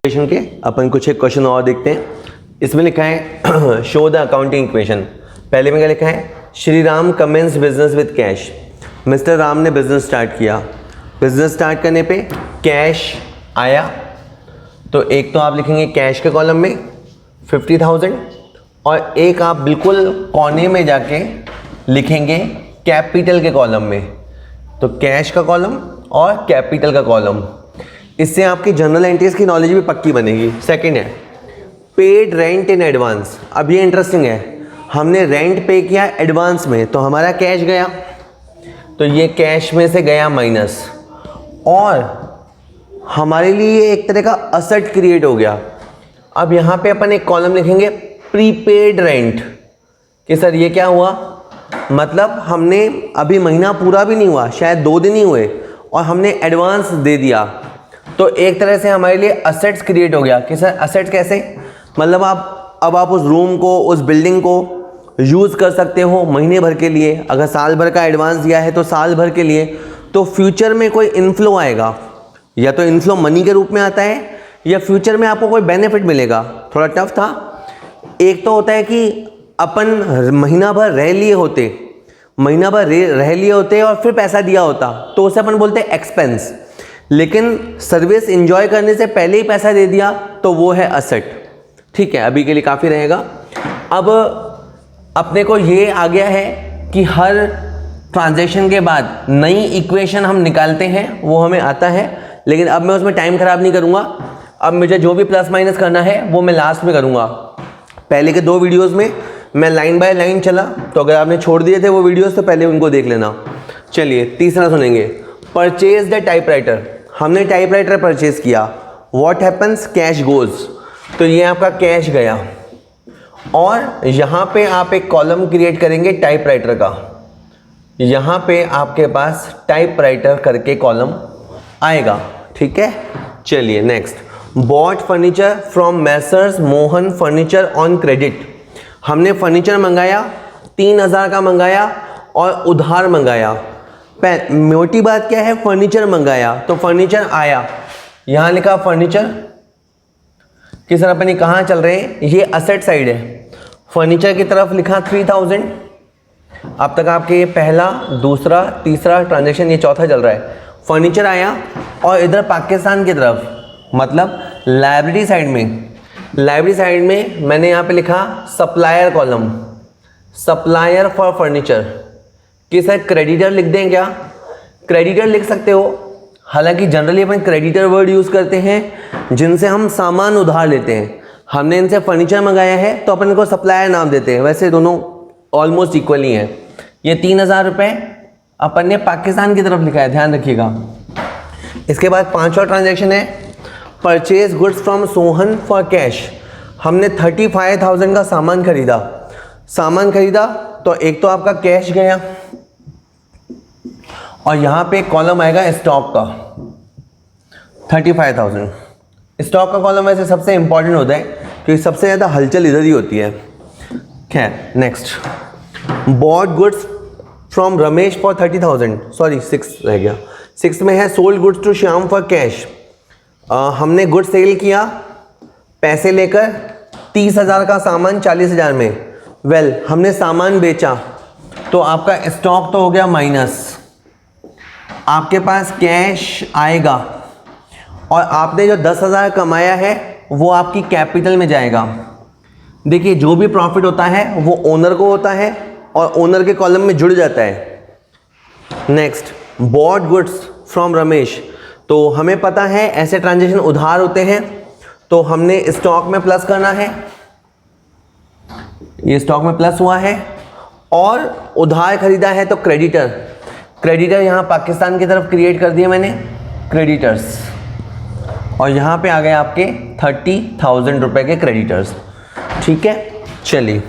Equation के अपन कुछ एक क्वेश्चन और देखते हैं। इसमें लिखा है शो द अकाउंटिंग इक्वेशन। पहले में क्या लिखा है, Shri Ram commences business with cash. Mr Ram ने बिजनेस स्टार्ट किया। बिजनेस स्टार्ट करने पे कैश आया, तो एक तो आप लिखेंगे कैश के कॉलम में 50,000 और एक आप बिल्कुल कोने में जाके लिखेंगे कैपिटल के कॉलम में। तो कैश का कॉलम और कैपिटल का कॉलम, इससे आपकी जर्नल एंट्रीज की नॉलेज भी पक्की बनेगी। सेकंड है पेड रेंट इन एडवांस। अब ये इंटरेस्टिंग है, हमने रेंट पे किया एडवांस में तो हमारा कैश गया, तो ये कैश में से गया माइनस, और हमारे लिए एक तरह का असेट क्रिएट हो गया। अब यहाँ पे अपन एक कॉलम लिखेंगे प्रीपेड रेंट कि सर ये क्या हुआ, मतलब हमने अभी महीना पूरा भी नहीं हुआ, शायद 2 दिन ही हुए और हमने एडवांस दे दिया, तो एक तरह से हमारे लिए असेट्स क्रिएट हो गया। कि सर असेट्स कैसे, मतलब आप उस रूम को, उस बिल्डिंग को यूज़ कर सकते हो महीने भर के लिए। अगर साल भर का एडवांस दिया है तो साल भर के लिए, तो फ्यूचर में कोई इनफ्लो आएगा, या तो इनफ्लो मनी के रूप में आता है या फ्यूचर में आपको कोई बेनिफिट मिलेगा। थोड़ा टफ था। एक तो होता है कि अपन महीना भर रह लिए होते, और फिर पैसा दिया होता, तो उसे अपन बोलते हैं एक्सपेंस। लेकिन सर्विस एंजॉय करने से पहले ही पैसा दे दिया तो वो है असेट। ठीक है, अभी के लिए काफ़ी रहेगा। अब अपने को ये आ गया है कि हर ट्रांजैक्शन के बाद नई इक्वेशन हम निकालते हैं, वो हमें आता है, लेकिन अब मैं उसमें टाइम ख़राब नहीं करूँगा। अब मुझे जो भी प्लस माइनस करना है वो मैं लास्ट में करूँगा। पहले के 2 वीडियोज़ में मैं लाइन बाय लाइन चला, तो अगर आपने छोड़ दिए थे वो वीडियोज़ तो पहले उनको देख लेना। चलिए तीसरा सुनेंगे, परचेज द टाइपराइटर। हमने टाइपराइटर परचेज किया, व्हाट हैपन्स, कैश गोज, तो ये आपका कैश गया, और यहाँ पे आप एक कॉलम क्रिएट करेंगे टाइपराइटर का। यहाँ पे आपके पास टाइपराइटर करके कॉलम आएगा। ठीक है, चलिए next, bought furniture from Messrs Mohan furniture on credit. हमने फर्नीचर मंगाया, 3,000 का मंगाया और उधार मंगाया। मोटी बात क्या है, फर्नीचर मंगाया तो फर्नीचर आया, यहाँ लिखा फर्नीचर कि सर अपन ये कहाँ चल रहे हैं, ये असेट साइड है। फर्नीचर की तरफ लिखा 3,000। अब तक आपके ये पहला, दूसरा, तीसरा ट्रांजैक्शन, ये चौथा चल रहा है। फर्नीचर आया और इधर पाकिस्तान की तरफ, मतलब लाइब्रेरी साइड में मैंने यहाँ पे लिखा supplier column, supplier for furniture, कि सर क्रेडिटर लिख दें क्या, क्रेडिटर लिख सकते हो। हालांकि जनरली अपन क्रेडिटर वर्ड यूज़ करते हैं जिनसे हम सामान उधार लेते हैं। हमने इनसे फर्नीचर मंगाया है तो अपन इनको सप्लायर नाम देते हैं। वैसे दोनों ऑलमोस्ट इक्वली हैं। ये 3,000 रुपये अपन ने पाकिस्तान की तरफ लिखा है, ध्यान रखिएगा। इसके बाद 5वां ट्रांजेक्शन है purchase goods from Sohan for cash. हमने 35,000 का सामान खरीदा, तो एक तो आपका कैश गया, और यहाँ पे कॉलम आएगा स्टॉक का 35,000। स्टॉक का कॉलम वैसे सबसे इंपॉर्टेंट होता है क्योंकि सबसे ज़्यादा हलचल इधर ही होती है। खैर next, bought goods from Ramesh for 30,000, sorry 6 रह गया। 6 में है sold goods to Shyam for cash. हमने गुड्स सेल किया पैसे लेकर, 30,000 का सामान 40,000 में। हमने सामान बेचा तो आपका स्टॉक तो हो गया माइनस, आपके पास कैश आएगा, और आपने जो 10,000 कमाया है वो आपकी कैपिटल में जाएगा। देखिए जो भी प्रॉफिट होता है वो ओनर को होता है और ओनर के कॉलम में जुड़ जाता है। Next, bought goods from Ramesh. तो हमें पता है ऐसे ट्रांजैक्शन उधार होते हैं, तो हमने स्टॉक में प्लस करना है, ये स्टॉक में प्लस हुआ है, और उधार खरीदा है तो क्रेडिटर यहाँ पाकिस्तान की तरफ क्रिएट कर दिए मैंने, क्रेडिटर्स, और यहाँ पे आ गए आपके 30,000 रुपए के क्रेडिटर्स। ठीक है, चलिए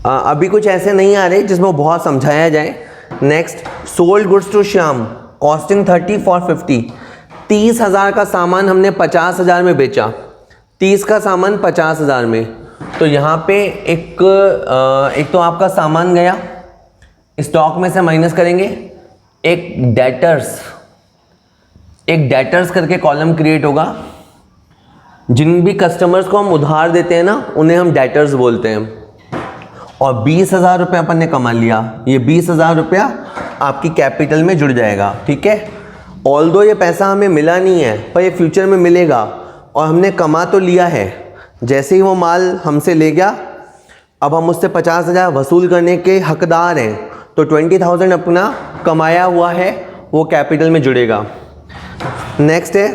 अभी कुछ ऐसे नहीं आ रहे जिसमें बहुत समझाया जाए। Next, sold goods to Shyam costing 30 for 50। 30,000 का सामान हमने 50,000 में बेचा, 30 का सामान 50,000 में, तो यहाँ पे एक तो आपका सामान गया, स्टॉक में से माइनस करेंगे, एक डेटर्स करके कॉलम क्रिएट होगा, जिन भी कस्टमर्स को हम उधार देते हैं ना, उन्हें हम डेटर्स बोलते हैं। और 20,000 रुपये अपन ने कमा लिया, ये 20,000 रुपया आपकी कैपिटल में जुड़ जाएगा, ठीक है। ऑल्दो ये पैसा हमें मिला नहीं है, पर ये फ्यूचर में मिलेगा और हमने कमा तो लिया है। जैसे ही वो माल हमसे ले गया, अब हम उससे 50,000 वसूल करने के हकदार हैं, तो 20,000 अपना कमाया हुआ है वो कैपिटल में जुड़ेगा। नेक्स्ट है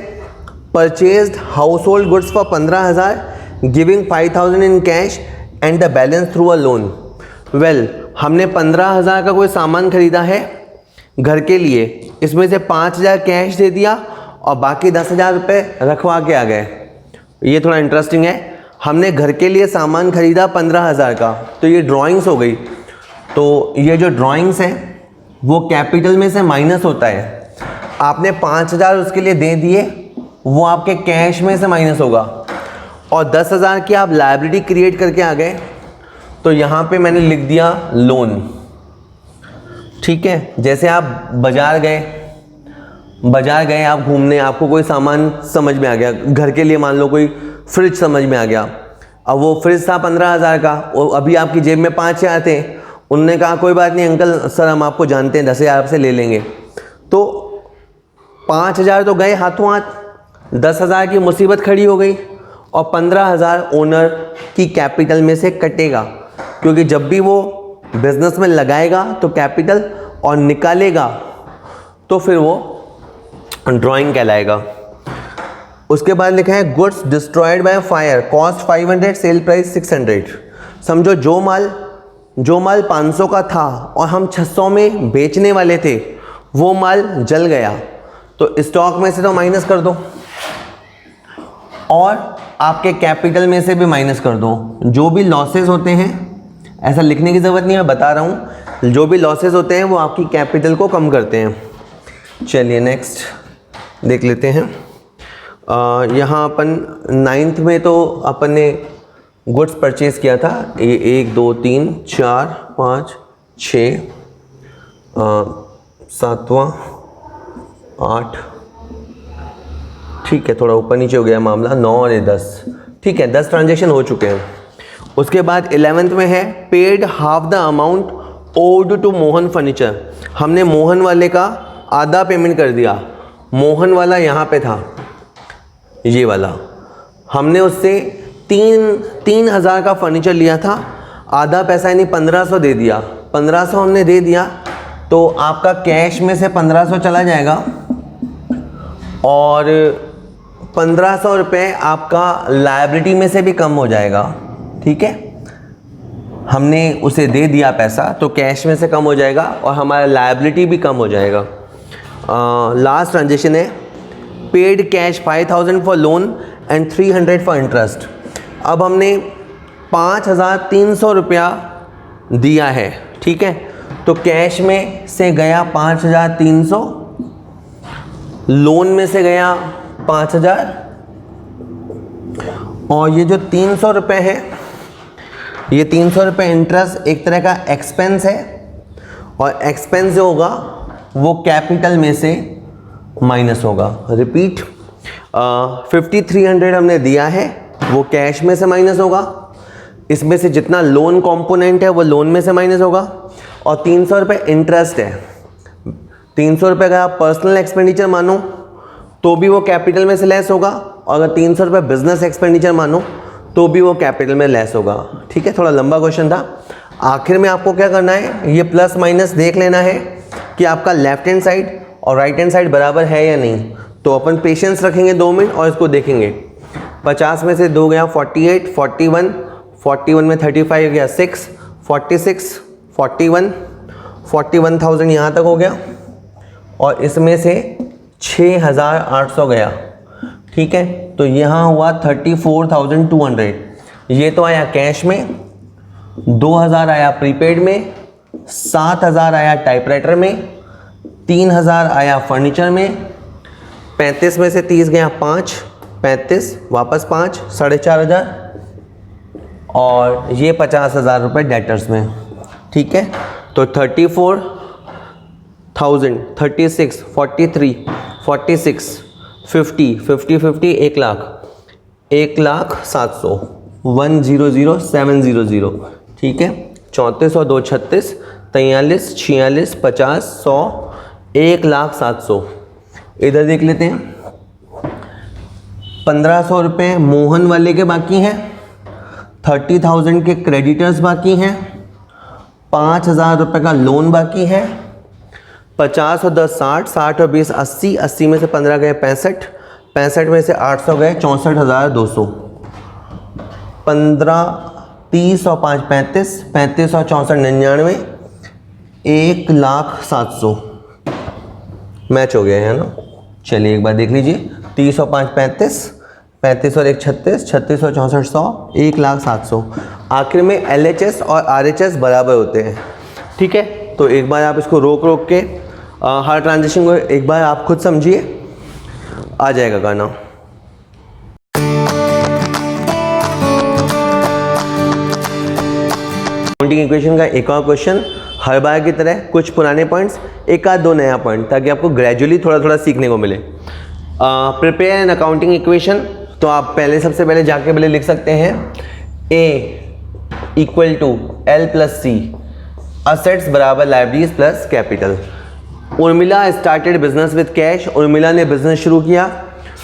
purchased house hold goods for 15,000 giving 5,000 in cash and the balance through a loan. Well, हमने 15,000 का कोई सामान खरीदा है घर के लिए, इसमें से 5,000 कैश दे दिया और बाकी 10,000 रुपये रखवा के आ गए। ये थोड़ा इंटरेस्टिंग है। हमने घर के लिए सामान खरीदा 15,000 का, तो ये ड्राइंग्स हो गई। तो ये जो ड्राइंग्स हैं वो कैपिटल में से माइनस होता है। आपने 5,000 उसके लिए दे दिए, वो आपके कैश में से माइनस होगा। और 10,000 की आप लायबिलिटी क्रिएट करके आ गए, तो यहाँ पे मैंने लिख दिया लोन, ठीक है। जैसे आप बाज़ार गए आप घूमने, आपको कोई सामान समझ में आ गया घर के लिए, मान लो कोई फ्रिज समझ में आ गया। अब वो फ्रिज था 15,000 का और अभी आपकी जेब में 5,000 थे। उनने कहा कोई बात नहीं अंकल, सर हम आपको जानते हैं, 10,000 आपसे ले लेंगे। तो 5,000 तो गए हाथों हाथ, 10,000 की मुसीबत खड़ी हो गई और 15,000 ओनर की कैपिटल में से कटेगा, क्योंकि जब भी वो बिजनेस में लगाएगा तो कैपिटल और निकालेगा तो फिर वो ड्राइंग कहलाएगा। उसके बाद लिखा है goods destroyed by fire cost 500 sale price 600। समझो जो माल 500 का था और हम 600 में बेचने वाले थे, वो माल जल गया, तो स्टॉक में से तो माइनस कर दो और आपके कैपिटल में से भी माइनस कर दो। जो भी लॉसेस होते हैं, ऐसा लिखने की ज़रूरत नहीं है, मैं बता रहा हूँ, जो भी लॉसेस होते हैं वो आपकी कैपिटल को कम करते हैं। चलिए नेक्स्ट देख लेते हैं। यहाँ अपन 9th में तो अपन ने गुड्स परचेज़ किया था, ये 1 2 3 4 5 6 7वां 8, ठीक है, थोड़ा ऊपर नीचे हो गया मामला, 9 और 10, ठीक है, 10 ट्रांजेक्शन हो चुके हैं। उसके बाद 11th में है paid half the amount owed to Mohan furniture. हमने मोहन वाले का आधा पेमेंट कर दिया। मोहन वाला यहाँ पे था, ये वाला, हमने उससे 3,000 का फर्नीचर लिया था, आधा पैसा यानी 1,500 दे दिया। 1,500 हमने दे दिया तो आपका कैश में से 1,500 चला जाएगा और 1,500 रुपये आपका लायबिलिटी में से भी कम हो जाएगा, ठीक है। हमने उसे दे दिया पैसा तो कैश में से कम हो जाएगा और हमारा लायबिलिटी भी कम हो जाएगा। लास्ट ट्रांजेक्शन है paid cash 5,000 for loan and 300 for interest. अब हमने 5,300 रुपया दिया है, ठीक है, तो कैश में से गया 5,300, लोन में से गया 5,000 और ये जो 300 रुपये है, ये 300 रुपये इंटरेस्ट एक तरह का एक्सपेंस है और एक्सपेंस जो होगा वो कैपिटल में से माइनस होगा। रिपीट, 5,300 हमने दिया है, वो कैश में से माइनस होगा, इसमें से जितना लोन कंपोनेंट है वो लोन में से माइनस होगा और 300 रुपये इंटरेस्ट है। 300 रुपये का आप पर्सनल एक्सपेंडिचर मानो तो भी वो कैपिटल में से लेस होगा और अगर 300 रुपये बिजनेस एक्सपेंडिचर मानो तो भी वो कैपिटल में लेस होगा, ठीक है। थोड़ा लंबा क्वेश्चन था। आखिर में आपको क्या करना है, ये प्लस माइनस देख लेना है कि आपका लेफ्ट हैंड साइड और राइट हैंड साइड बराबर है या नहीं। तो अपन पेशेंस रखेंगे 2 मिनट और इसको देखेंगे। 50 में से 2 गया 48, 41, 41 में 35 गया 6, 46, 41, 41,000 यहाँ तक हो गया और इसमें से 6,800 गया, ठीक है। तो यहाँ हुआ 34,200। ये तो आया कैश में, 2,000 आया प्रीपेड में, 7,000 आया टाइपराइटर में, 3,000 आया फर्नीचर में, 35 में से 30 गया 5, 35 वापस 5, 4,500 और ये 50,000 रुपये डेटर्स में, ठीक है। तो 34,000, 36, 43, 46, 50, 50, 50, 1 लाख, 1,07,000 1,00,700, ठीक है। 34 और 2 36, 43 46 50 100 1,07,000। इधर देख लेते हैं, 1,500 रुपये मोहन वाले के बाकी हैं, 30,000 के क्रेडिटर्स बाकी हैं, 5,000 रुपये का लोन बाकी है, 50 और 10 60, 60 और 20 80, 80 में से 15 गए 65, 65 में से 800 गए 64,200, 15 30 और 5 35, 35 और 64 99, 1,07,000 मैच हो गया है ना। चलिए एक बार देख लीजिए, 30 और 5 35, 35 और 1 36, 36 और 64 100, 1,07,000। आखिर में LHS और RHS बराबर होते हैं, ठीक है। तो एक बार आप इसको रोक रोक के हर ट्रांजेक्शन को एक बार आप खुद समझिए, आ जाएगा गाना। काउंटिंग इक्वेशन का एक और क्वेश्चन, हर बार की तरह कुछ पुराने पॉइंट्स, एक आध दो नया पॉइंट, ताकि आपको ग्रेजुअली थोड़ा थोड़ा सीखने को मिले। प्रिपेयर एन अकाउंटिंग इक्वेशन, तो आप सबसे पहले जाके लिख सकते हैं A equal to L plus C, assets बराबर liabilities plus capital. Urmila started business with cash, Urmila ने बिजनेस शुरू किया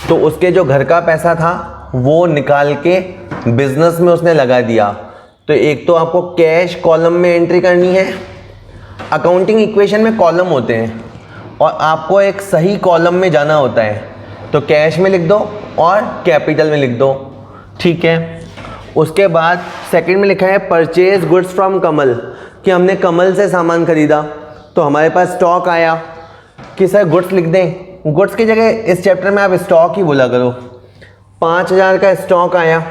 तो उसके जो घर का पैसा था वो निकाल के बिजनेस में उसने लगा दिया। तो एक तो आपको कैश कॉलम में एंट्री करनी है, अकाउंटिंग इक्वेशन में कॉलम होते हैं और आपको एक सही कॉलम में जाना होता है, तो कैश में लिख दो और कैपिटल में लिख दो, ठीक है। उसके बाद सेकंड में लिखा है परचेज गुड्स फ्रॉम कमल, कि हमने कमल से सामान खरीदा, तो हमारे पास स्टॉक आया कि सर गुड्स लिख दें, गुड्स की जगह इस चैप्टर में आप स्टॉक ही बोला करो। 5,000 का स्टॉक आया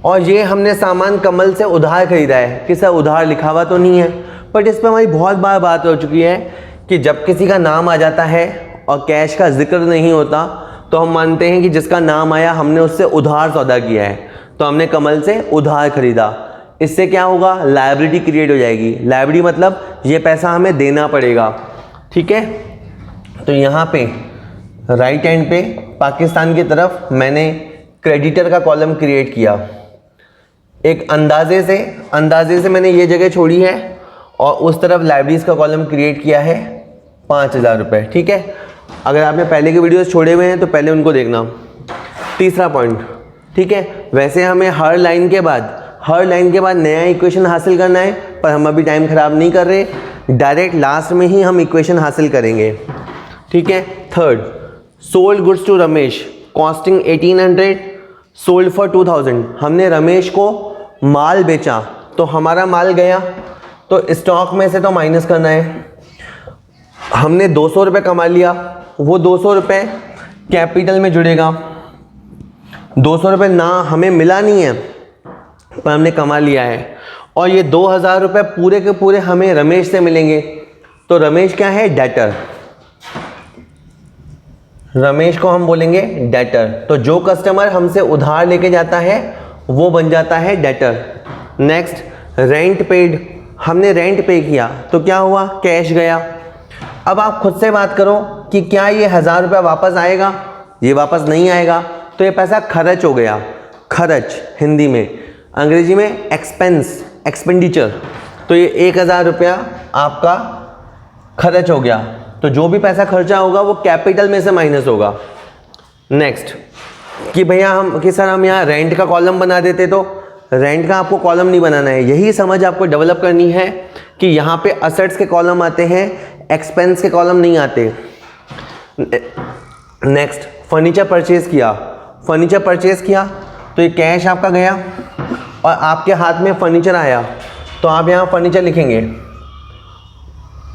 और ये हमने सामान कमल से उधार खरीदा है, कि सर उधार लिखा हुआ तो नहीं है, बट इस पर हमारी बहुत बार बात हो चुकी है कि जब किसी का नाम आ जाता है और कैश का जिक्र नहीं होता तो हम मानते हैं कि जिसका नाम आया हमने उससे उधार सौदा किया है, तो हमने कमल से उधार खरीदा। इससे क्या होगा, लायबिलिटी क्रिएट हो जाएगी। लायबिलिटी मतलब ये पैसा हमें देना पड़ेगा, ठीक है। तो यहाँ पे राइट हैंड पे पाकिस्तान की तरफ मैंने क्रेडिटर का कॉलम क्रिएट किया, एक अंदाजे से मैंने ये जगह छोड़ी है, और उस तरफ लाइबिलिटीज का कॉलम क्रिएट किया है 5,000 रुपये, ठीक है। अगर आपने पहले के वीडियोस छोड़े हुए हैं तो पहले उनको देखना। तीसरा पॉइंट, ठीक है, वैसे हमें हर लाइन के बाद नया इक्वेशन हासिल करना है, पर हम अभी टाइम ख़राब नहीं कर रहे, डायरेक्ट लास्ट में ही हम इक्वेशन हासिल करेंगे, ठीक है। Third, sold goods to Ramesh, costing 1,800, sold for 2,000। हमने रमेश को माल बेचा तो हमारा माल गया, तो स्टॉक में से तो माइनस करना है। हमने 200 रुपये कमा लिया, वो 200 रुपये कैपिटल में जुड़ेगा। 200 रुपये ना हमें मिला नहीं है पर हमने कमा लिया है, और ये 2,000 रुपये पूरे के पूरे हमें रमेश से मिलेंगे। तो रमेश क्या है, डेटर। रमेश को हम बोलेंगे डेटर। तो जो कस्टमर हमसे उधार लेके जाता है वो बन जाता है डेटर। नेक्स्ट, रेंट पेड, हमने रेंट पे किया तो क्या हुआ, कैश गया। अब आप खुद से बात करो कि क्या ये 1,000 रुपया वापस आएगा, ये वापस नहीं आएगा, तो ये पैसा खर्च हो गया। खर्च हिंदी में, अंग्रेजी में एक्सपेंस, एक्सपेंडिचर। तो ये 1,000 रुपया आपका खर्च हो गया, तो जो भी पैसा खर्चा होगा वो कैपिटल में से माइनस होगा। नेक्स्ट, कि भैया सर हम यहाँ रेंट का कॉलम बना देते, तो रेंट का आपको कॉलम नहीं बनाना है। यही समझ आपको डेवलप करनी है कि यहाँ पे असेट्स के कॉलम आते हैं, एक्सपेंस के कॉलम नहीं आते। नेक्स्ट, फर्नीचर परचेज किया तो ये कैश आपका गया और आपके हाथ में फर्नीचर आया, तो आप यहाँ फर्नीचर लिखेंगे।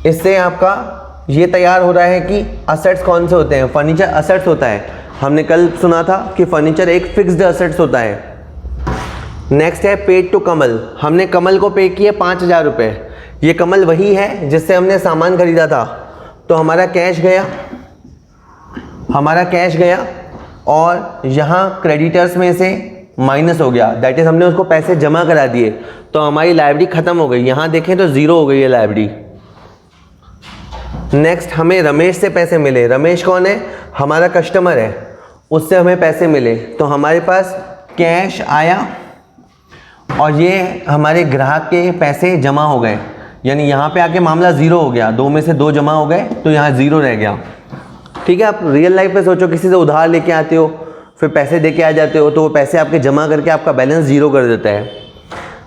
इससे आपका ये तैयार हो रहा है कि असेट्स कौन से होते हैं। फर्नीचर असेट्स होता है, हमने कल सुना था कि फर्नीचर एक फिक्स्ड असेट्स होता है। नेक्स्ट है पेड टू कमल, हमने कमल को पे किए 5,000 रुपये। ये कमल वही है जिससे हमने सामान खरीदा था, तो हमारा कैश गया और यहाँ क्रेडिटर्स में से माइनस हो गया, दैट इज हमने उसको पैसे जमा करा दिए, तो हमारी लायबिलिटी खत्म हो गई। यहाँ देखें तो 0 हो गई है लायबिलिटी। नेक्स्ट, हमें रमेश से पैसे मिले। रमेश कौन है, हमारा कस्टमर है, उससे हमें पैसे मिले, तो हमारे पास कैश आया और ये हमारे ग्राहक के पैसे जमा हो गए, यानी यहाँ पे आके मामला ज़ीरो हो गया, 2 में से 2 जमा हो गए तो यहाँ ज़ीरो रह गया। ठीक है, आप रियल लाइफ में सोचो, किसी से उधार लेके आते हो, फिर पैसे दे के आ जाते हो, तो वो पैसे आपके जमा करके आपका बैलेंस ज़ीरो कर देता है।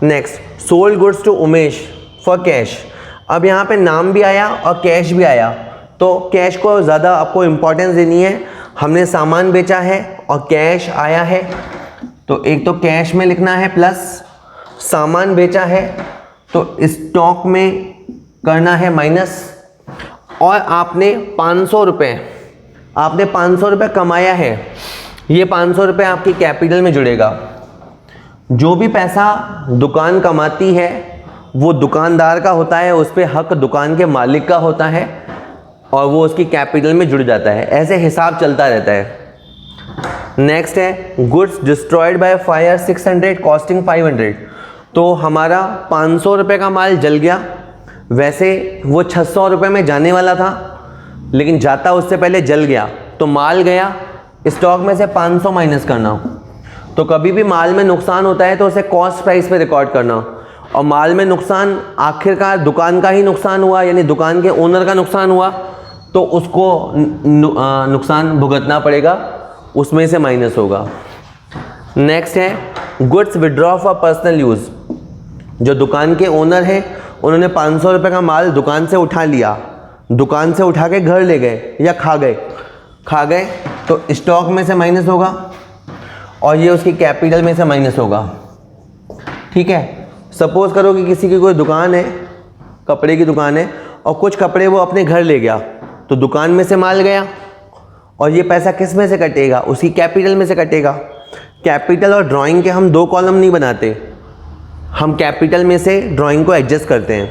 Next, sold goods to Umesh for cash. अब यहाँ पे नाम भी आया और कैश भी आया, तो कैश को ज़्यादा आपको इम्पोर्टेंस देनी है। हमने सामान बेचा है और कैश आया है, तो एक तो कैश में लिखना है प्लस, सामान बेचा है तो स्टॉक में करना है माइनस, और आपने 500 रुपये कमाया है, ये 500 रुपये आपकी कैपिटल में जुड़ेगा। जो भी पैसा दुकान कमाती है वो दुकानदार का होता है, उस पर हक दुकान के मालिक का होता है और वो उसकी कैपिटल में जुड़ जाता है। ऐसे हिसाब चलता रहता है। नेक्स्ट है goods destroyed by fire 600 costing 500। तो हमारा 500 रुपये का माल जल गया, वैसे वो 600 रुपये में जाने वाला था, लेकिन जाता उससे पहले जल गया, तो माल गया, स्टॉक में से 500 माइनस करना। तो कभी भी माल में नुकसान होता है तो उसे कॉस्ट प्राइस पे रिकॉर्ड करना, और माल में नुकसान आखिरकार दुकान का ही नुकसान हुआ, यानी दुकान के ओनर का नुकसान हुआ, तो उसको नुकसान भुगतना पड़ेगा, उसमें से माइनस होगा। नेक्स्ट है goods withdraw for personal use. जो दुकान के ओनर हैं उन्होंने 500 रुपये का माल दुकान से उठा लिया, दुकान से उठा के घर ले गए या खा गए तो स्टॉक में से माइनस होगा और ये उसकी कैपिटल में से माइनस होगा। ठीक है, सपोज करो कि किसी की कोई दुकान है, कपड़े की दुकान है, और कुछ कपड़े वो अपने घर ले गया, तो दुकान में से माल गया और ये पैसा किस में से कटेगा, उसकी कैपिटल में से कटेगा। कैपिटल और ड्राइंग के हम 2 कॉलम नहीं बनाते, हम कैपिटल में से ड्राइंग को एडजस्ट करते हैं।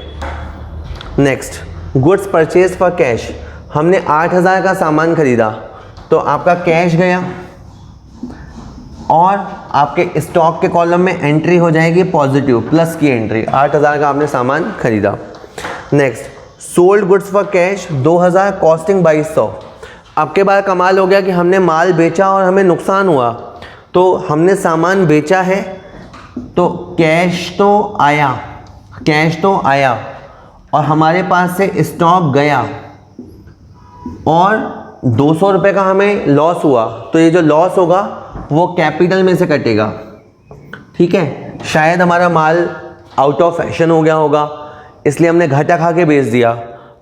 Next, goods purchase for cash. हमने 8000 का सामान खरीदा, तो आपका कैश गया और आपके स्टॉक के कॉलम में एंट्री हो जाएगी पॉजिटिव, प्लस की एंट्री, 8000 का आपने सामान खरीदा। Next, sold goods for cash 2000 costing 2200। आपके बाद कमाल हो गया कि हमने माल बेचा और हमें नुकसान हुआ, तो हमने सामान बेचा है तो कैश तो आया और हमारे पास से स्टॉक गया और 200 रुपये का हमें लॉस हुआ, तो ये जो लॉस होगा वो कैपिटल में से कटेगा। ठीक है, शायद हमारा माल आउट ऑफ फैशन हो गया होगा, इसलिए हमने घाटा खा के बेच दिया,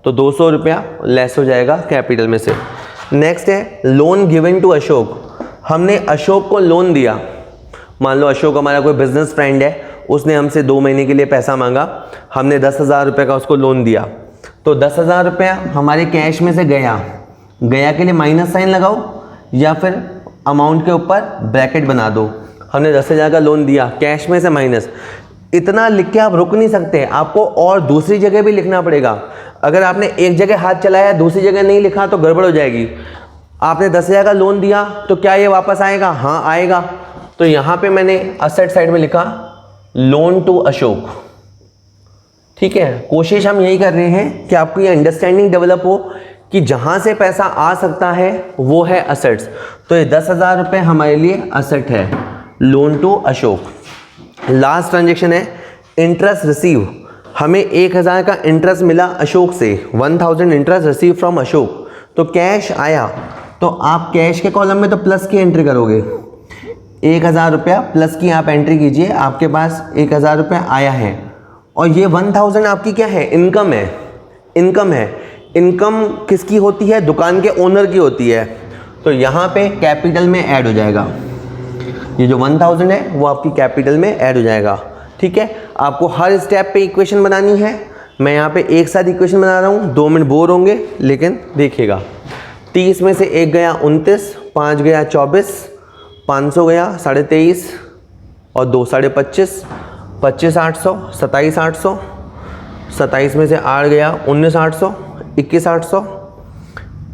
तो 200 रुपया लेस हो जाएगा कैपिटल में से। नेक्स्ट है लोन गिवन टू अशोक। हमने अशोक को लोन दिया, मान लो अशोक हमारा कोई बिजनेस फ्रेंड है, उसने हमसे 2 महीने के लिए पैसा मांगा, हमने 10,000 रुपये का उसको लोन दिया, तो 10,000 रुपया हमारे कैश में से गया के लिए माइनस साइन लगाओ या फिर अमाउंट के ऊपर ब्रैकेट बना दो। हमने 10,000 का लोन दिया, कैश में से माइनस, इतना लिख के आप रुक नहीं सकते, आपको और दूसरी जगह भी लिखना पड़ेगा। अगर आपने एक जगह हाथ चलाया, दूसरी जगह नहीं लिखा तो गड़बड़ हो जाएगी। आपने 10,000 का लोन दिया तो क्या ये वापस आएगा? हाँ आएगा। तो यहाँ पे मैंने असेट साइड में लिखा लोन टू अशोक। ठीक है, कोशिश हम यही कर रहे हैं कि आपको ये अंडरस्टैंडिंग डेवलप हो कि जहाँ से पैसा आ सकता है वो है असेट्स। तो ये 10,000 रुपये हमारे लिए असेट है, loan to Ashok. Last transaction है इंटरेस्ट रिसीव। हमें 1,000 का इंटरेस्ट मिला अशोक से, 1,000 इंटरेस्ट रिसीव फ्रॉम अशोक, तो कैश आया, तो आप कैश के कॉलम में तो प्लस की एंट्री करोगे, 1,000 रुपया प्लस की आप एंट्री कीजिए, आपके पास 1,000 रुपया आया है। और ये 1,000 आपकी क्या है? इनकम है। इनकम किसकी होती है? दुकान के ओनर की होती है, तो यहाँ पे कैपिटल में ऐड हो जाएगा। ये जो 1,000 है वो आपकी कैपिटल में ऐड हो जाएगा। ठीक है, आपको हर स्टेप पे इक्वेशन बनानी है। मैं यहाँ पे एक साथ इक्वेशन बना रहा हूँ, 2 मिनट बोर होंगे, लेकिन देखिएगा। 30 में से 1 गया 29, 5 गया 24, 500 गया 23.5 और 2 25.5, 25,800, 27,800, 27 में से 8 गया 19,800, 21,800,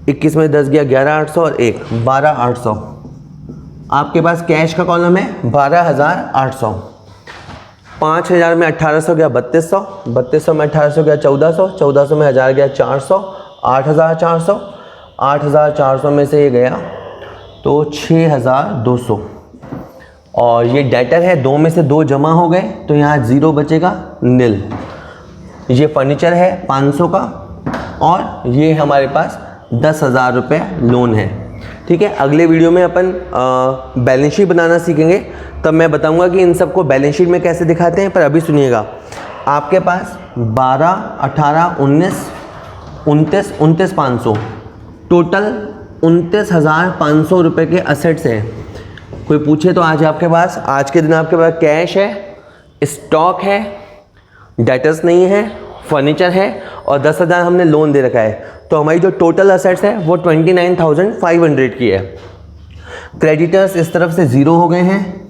21 में 10 गया 11,800 और 1 12,800। आपके पास कैश का कॉलम है 12,800। 5,000 में 1,800 गया 3,200, 3,200 में 1,800 गया 1,400, 1,400 में 1,000 गया 400, 8,400, 8,400 में से ये गया तो 6200, और ये डेटर है, 2 में से 2 जमा हो गए तो यहाँ 0 बचेगा, नील। ये फर्नीचर है 500 का, और ये हमारे पास 10,000 रुपये लोन है। ठीक है, अगले वीडियो में अपन बैलेंस शीट बनाना सीखेंगे, तब मैं बताऊंगा कि इन सबको बैलेंस शीट में कैसे दिखाते हैं। पर अभी सुनिएगा, आपके पास 12, 18, 19, 29,500, टोटल 29,500 रुपये के असेट्स हैं। कोई पूछे तो आज आपके पास, आज के दिन आपके पास कैश है, स्टॉक है, डेटर्स नहीं है, फर्नीचर है, और 10,000 हमने लोन दे रखा है। तो हमारी जो टोटल असेट्स है वो 29,500 की है। क्रेडिटर्स इस तरफ से 0 हो गए हैं,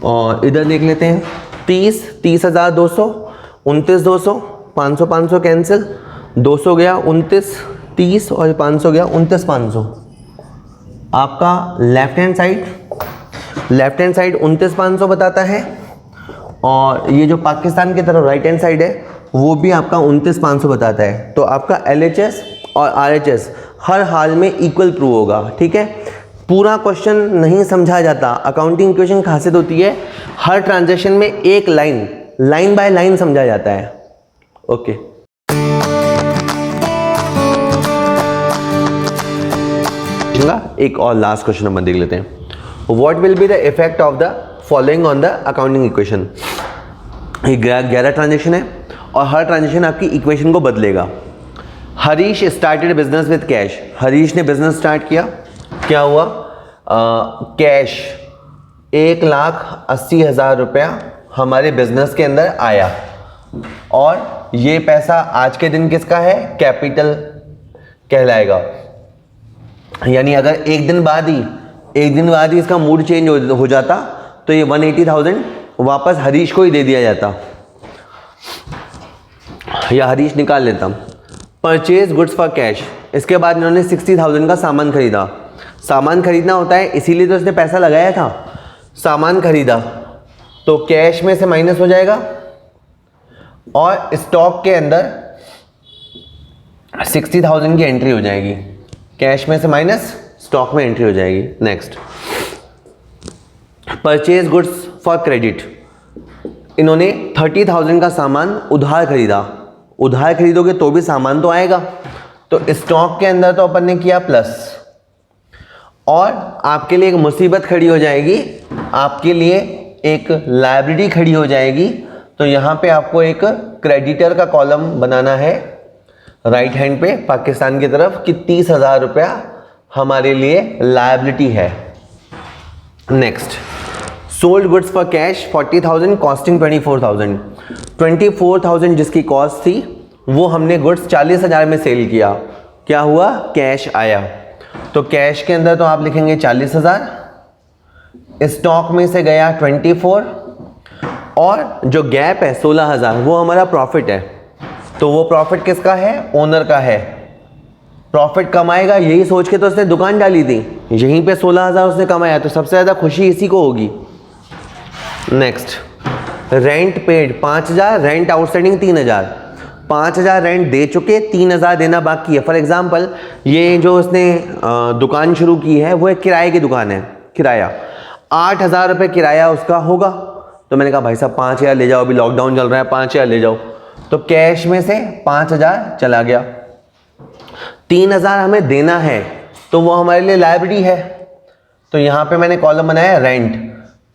और इधर देख लेते हैं 30,200, 29,200, 500 कैंसिल, 200 गया 29, 30 और 500 गया 29,500। आपका लेफ्ट हैंड साइड 29,500 बताता है, और ये जो पाकिस्तान की तरफ राइट हैंड साइड है वो भी आपका 29,500 बताता है। तो आपका LHS और RHS हर हाल में इक्वल प्रूव होगा। ठीक है, पूरा क्वेश्चन नहीं समझा जाता। अकाउंटिंग इक्वेशन की खासियत होती है हर ट्रांजैक्शन में एक लाइन बाय लाइन समझा जाता है। ओके, एक और लास्ट क्वेश्चन हम देख लेते हैं। What will be the effect of the following on the accounting equation. ये 11 ट्रांजेक्शन है, और हर ट्रांजेक्शन आपकी इक्वेशन को बदलेगा। Harish started business with cash. Harish ने बिजनेस स्टार्ट किया, क्या हुआ, कैश 1,80,000 रुपया हमारे बिजनेस के अंदर आया, और ये पैसा आज के दिन किसका है, कैपिटल कहलाएगा। यानी अगर एक दिन बाद ही इसका मूड चेंज हो जाता तो ये 180,000 वापस हरीश को ही दे दिया जाता, या हरीश निकाल लेता। परचेज गुड्स फॉर कैश, इसके बाद इन्होंने 60,000 का सामान खरीदा। सामान खरीदना होता है, इसीलिए तो इसने पैसा लगाया था। सामान खरीदा तो कैश में से माइनस हो जाएगा, और स्टॉक के अंदर 60,000 की एंट्री हो जाएगी। कैश में से माइनस, स्टॉक में एंट्री हो जाएगी। Next, purchase goods for credit. इन्होंने 30,000 का सामान उधार खरीदा। उधार खरीदोगे तो भी सामान तो आएगा, तो स्टॉक के अंदर तो अपन ने किया प्लस, और आपके लिए एक मुसीबत खड़ी हो जाएगी, आपके लिए एक लायबिलिटी खड़ी हो जाएगी। तो यहाँ पे आपको एक क्रेडिटर का कॉलम बनाना है राइट हैंड पे पाकिस्तान की तरफ कि 30,000 रुपया हमारे लिए लायबिलिटी है। Next, sold goods for cash 40,000, costing 24,000। 24,000 जिसकी कॉस्ट थी वो हमने गुड्स 40,000 में सेल किया। क्या हुआ, कैश आया। तो कैश के अंदर तो आप लिखेंगे 40,000, स्टॉक में से गया 24, और जो गैप है 16,000 वो हमारा प्रॉफिट है। तो वो प्रॉफिट किसका है, ओनर का है। प्रॉफिट कमाएगा यही सोच के तो उसने दुकान डाली थी, यहीं पे 16,000 उसने कमाया, तो सबसे ज़्यादा खुशी इसी को होगी। Next, rent paid 5,000, rent outstanding 3,000। 5,000 rent दे चुके, 3,000 देना बाकी है। फॉर एग्जांपल ये जो उसने दुकान शुरू की है वो एक किराए की दुकान है, किराया 8,000 रुपये किराया उसका होगा। तो मैंने कहा भाई साहब 5,000 ले जाओ, अभी लॉकडाउन चल रहा है, 5,000 ले जाओ। तो कैश में से 5,000 चला गया। 3,000 हमें देना है, तो वो हमारे लिए लायबिलिटी है। तो यहाँ पे मैंने कॉलम बनाया रेंट,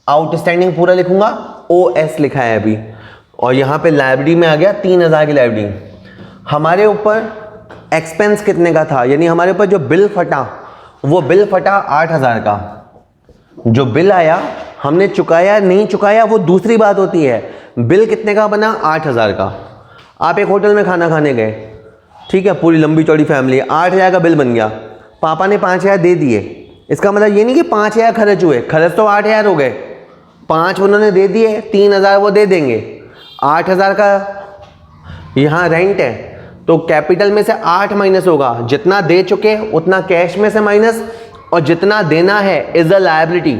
आउटस्टैंडिंग पूरा लिखूंगा, OS लिखा है अभी, और यहाँ पे लायबिलिटी में आ गया 3,000 की लायबिलिटी। हमारे ऊपर एक्सपेंस कितने का था, यानी हमारे ऊपर जो बिल फटा वो बिल फटा 8,000 का। जो बिल आया हमने चुकाया नहीं चुकाया वो दूसरी बात होती है। बिल कितने का बना, 8,000 का। आप एक होटल में खाना खाने गए, ठीक है, पूरी लंबी चौड़ी फैमिली, 8,000 का बिल बन गया, पापा ने 5,000 दे दिए। इसका मतलब ये नहीं कि 5,000 खर्च हुए, खर्च तो 8,000 हो गए, 5 उन्होंने दे दिए, 3,000 वो दे देंगे, 8,000 का यहाँ रेंट है। तो कैपिटल में से 8 माइनस होगा, जितना दे चुके उतना कैश में से माइनस, और जितना देना है is a liability.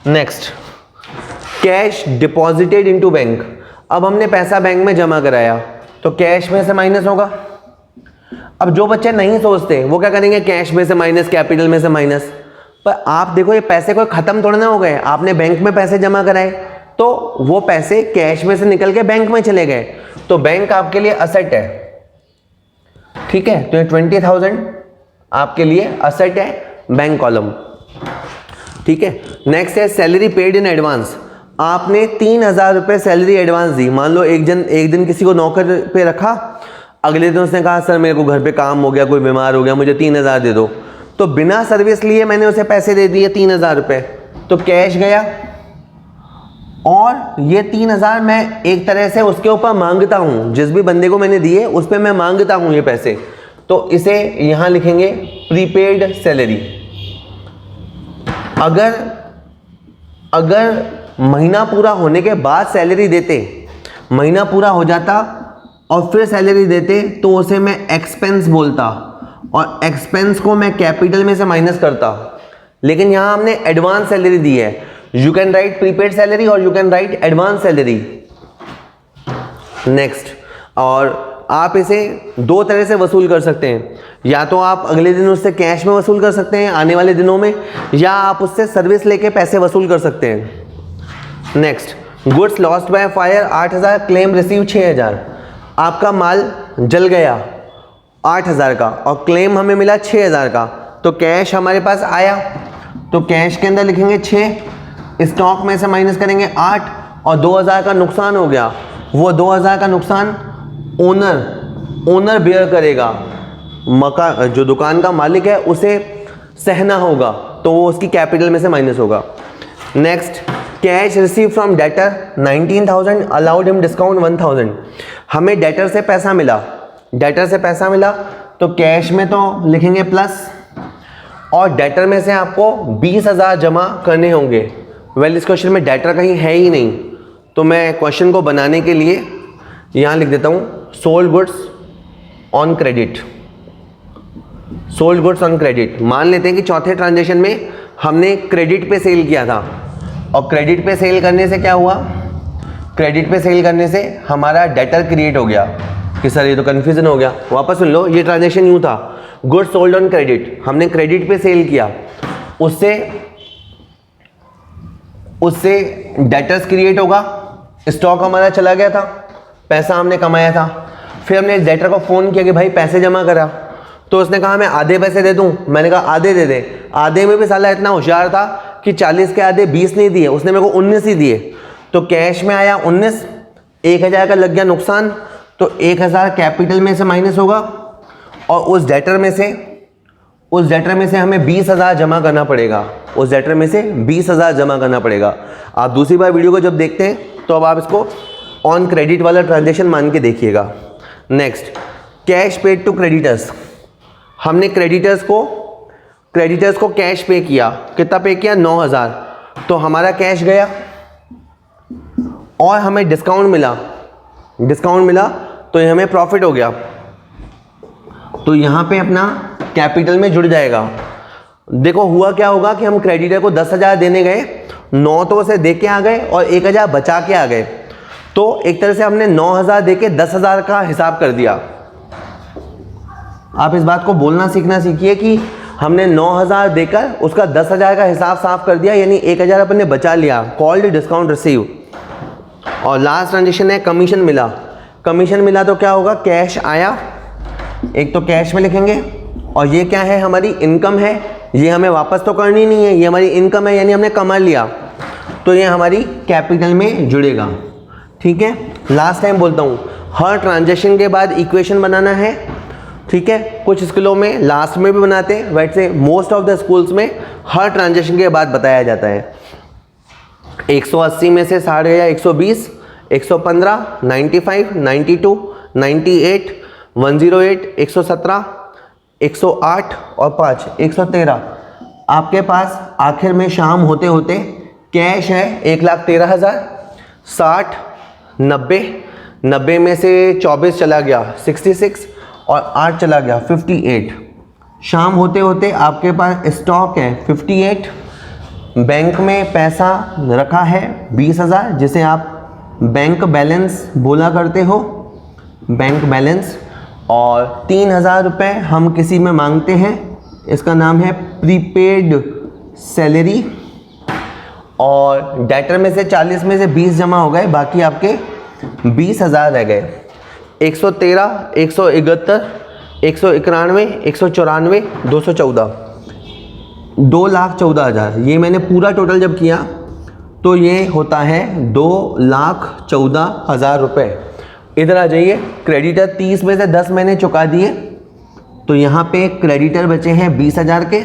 Next, cash deposited into bank. अब हमने पैसा बैंक में जमा कराया तो कैश में से माइनस होगा। अब जो बच्चे नहीं सोचते वो क्या करेंगे, कैश में से माइनस, कैपिटल में से माइनस। पर आप देखो ये पैसे कोई ख़त्म थोड़ा ना हो गए, आपने बैंक में पैसे जमा कराए तो वो पैसे कैश में से निकल के बैंक में चले गए, तो बैंक आपके लिए असेट है, ठीक है। तो ये 20,000 आपके लिए असेट है, बैंक कॉलम, ठीक है। नेक्स्ट है सैलरी पेड इन एडवांस। आपने 3,000 रुपये सैलरी एडवांस दी। मान लो एक दिन किसी को नौकर पे रखा, अगले दिन उसने कहा सर मेरे को घर पे काम हो गया, कोई बीमार हो गया, मुझे 3,000 दे दो, तो बिना सर्विस लिए मैंने उसे पैसे दे दिए 3,000 रुपये, तो कैश गया, और ये 3,000 मैं एक तरह से उसके ऊपर मांगता हूँ, जिस भी बंदे को मैंने दिए उस पर मैं मांगता हूँ ये पैसे, तो इसे यहाँ लिखेंगे प्रीपेड सैलरी। अगर महीना पूरा होने के बाद सैलरी देते, महीना पूरा हो जाता और फिर सैलरी देते, तो उसे मैं एक्सपेंस बोलता, और एक्सपेंस को मैं कैपिटल में से माइनस करता। लेकिन यहाँ हमने एडवांस सैलरी दी है, you can write prepaid salary और you can write advance salary. Next, और आप इसे दो तरह से वसूल कर सकते हैं, या तो आप अगले दिन उससे कैश में वसूल कर सकते हैं आने वाले दिनों में, या आप उससे सर्विस लेके पैसे वसूल कर सकते हैं। Next, goods lost by fire 8,000, claim receive 6,000। आपका माल जल गया 8,000 का और क्लेम हमें मिला 6,000 का, तो कैश हमारे पास आया, तो कैश के अंदर लिखेंगे 6, स्टॉक में से माइनस करेंगे 8, और 2,000 का नुकसान हो गया, वो 2,000 का नुकसान ओनर बेयर करेगा, जो दुकान का मालिक है उसे सहना होगा, तो वो उसकी कैपिटल में से माइनस होगा। Next, cash receive from debtor 19,000, allowed him discount 1,000। हमें डेटर से पैसा मिला, तो कैश में तो लिखेंगे प्लस, और डेटर में से आपको 20,000 जमा करने होंगे। वेल, इस क्वेश्चन में डेटर कहीं है ही नहीं, तो मैं क्वेश्चन को बनाने के लिए यहाँ लिख देता हूँ sold goods on credit. Sold goods on credit, मान लेते हैं कि चौथे ट्रांजेक्शन में हमने क्रेडिट पे सेल किया था, और क्रेडिट पे सेल करने से क्या हुआ, क्रेडिट पे सेल करने से हमारा डेटर क्रिएट हो गया कि सर ये तो कन्फ्यूजन हो गया, वापस सुन लो। ये ट्रांजेक्शन यूँ था, गुड्स सोल्ड ऑन क्रेडिट, हमने क्रेडिट पे सेल किया, उससे डेटर्स क्रिएट होगा, स्टॉक हमारा चला गया था, पैसा हमने कमाया था, फिर हमने डेटर को फ़ोन किया कि भाई पैसे जमा करा, तो उसने कहा मैं आधे पैसे दे दूं, मैंने कहा आधे दे दे, आधे में भी साला इतना होशियार था कि 40 के आधे 20 नहीं दिए, उसने मेरे को 19 ही दिए, तो कैश में आया 19, 1,000 का लग गया नुकसान, तो 1,000 कैपिटल में से माइनस होगा, और उस डेटर में से हमें 20,000 जमा करना पड़ेगा, उस डेटर में से 20,000 जमा करना पड़ेगा। आप दूसरी बार वीडियो को जब देखते हैं तो अब आप इसको ऑन क्रेडिट वाला ट्रांजेक्शन मान के देखिएगा। Next, cash paid to creditors, हमने क्रेडिटर्स को कैश पे किया, कितना पे किया 9,000, तो हमारा कैश गया और हमें डिस्काउंट मिला, तो ये हमें प्रॉफिट हो गया, तो यहाँ पे अपना कैपिटल में जुड़ जाएगा। देखो हुआ क्या होगा कि हम क्रेडिटर को 10,000 देने गए, 9 तो उसे दे के आ गए और 1,000 बचा के आ गए, तो एक तरह से हमने 9,000 दे के 10,000 का हिसाब कर दिया। आप इस बात को बोलना सीखना सीखिए कि हमने 9,000 देकर उसका 10,000 का हिसाब साफ कर दिया, यानी 1,000 अपन ने बचा लिया, कॉल्ड डिस्काउंट रिसीव। और लास्ट ट्रांजेक्शन है कमीशन मिला, तो क्या होगा, कैश आया, एक तो कैश में लिखेंगे, और ये क्या है, हमारी इनकम है, ये हमें वापस तो करनी नहीं है, ये हमारी इनकम है, यानी हमने कमा लिया, तो ये हमारी कैपिटल में जुड़ेगा। ठीक है, लास्ट टाइम बोलता हूँ, हर ट्रांजेक्शन के बाद इक्वेशन बनाना है। ठीक है, कुछ स्कूलों में लास्ट में भी बनाते हैं, वैसे मोस्ट ऑफ द स्कूल्स में हर ट्रांजेक्शन के बाद बताया जाता है। 180 में से 60 गया 120, 115, 95, 92, 98, 108, 117, 108 और 5, 113। आपके पास आखिर में शाम होते होते कैश है 1,13,000, 60, 90 में से 24 चला गया 66 और 8 चला गया 58। शाम होते होते आपके पास स्टॉक है 58, बैंक में पैसा रखा है 20,000, जिसे आप बैंक बैलेंस बोला करते हो, बैंक बैलेंस, और 3,000 रुपये हम किसी में मांगते हैं, इसका नाम है प्रीपेड सैलरी, और डेटर में से 40 में से 20 जमा हो गए, बाकी आपके 20,000 रह गए। 113, 171, 191, 194, 214, 2,14,000। ये मैंने पूरा टोटल जब किया तो ये होता है 2,14,000 रुपये। इधर आ जाइए, क्रेडिटर 30 में से 10 मैंने चुका दिए, तो यहाँ पे क्रेडिटर बचे हैं 20,000 के,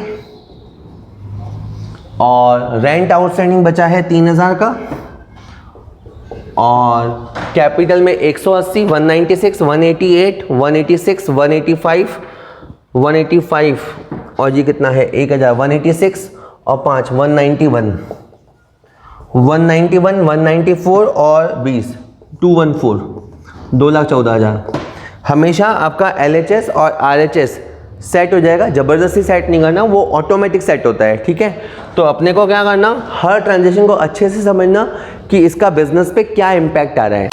और रेंट आउटस्टैंडिंग बचा है 3,000 का, और कैपिटल में 180, 196, 188, 186, 185, 185, और ये कितना है 1,000, 186 और 5, 191, 191, 194 और 20, 214, 2,14,000। हमेशा आपका LHS और RHS सेट हो जाएगा, ज़बरदस्ती सेट नहीं करना, वो ऑटोमेटिक सेट होता है, ठीक है। तो अपने को क्या करना, हर ट्रांजेक्शन को अच्छे से समझना कि इसका बिजनेस पे क्या इम्पैक्ट आ रहा है।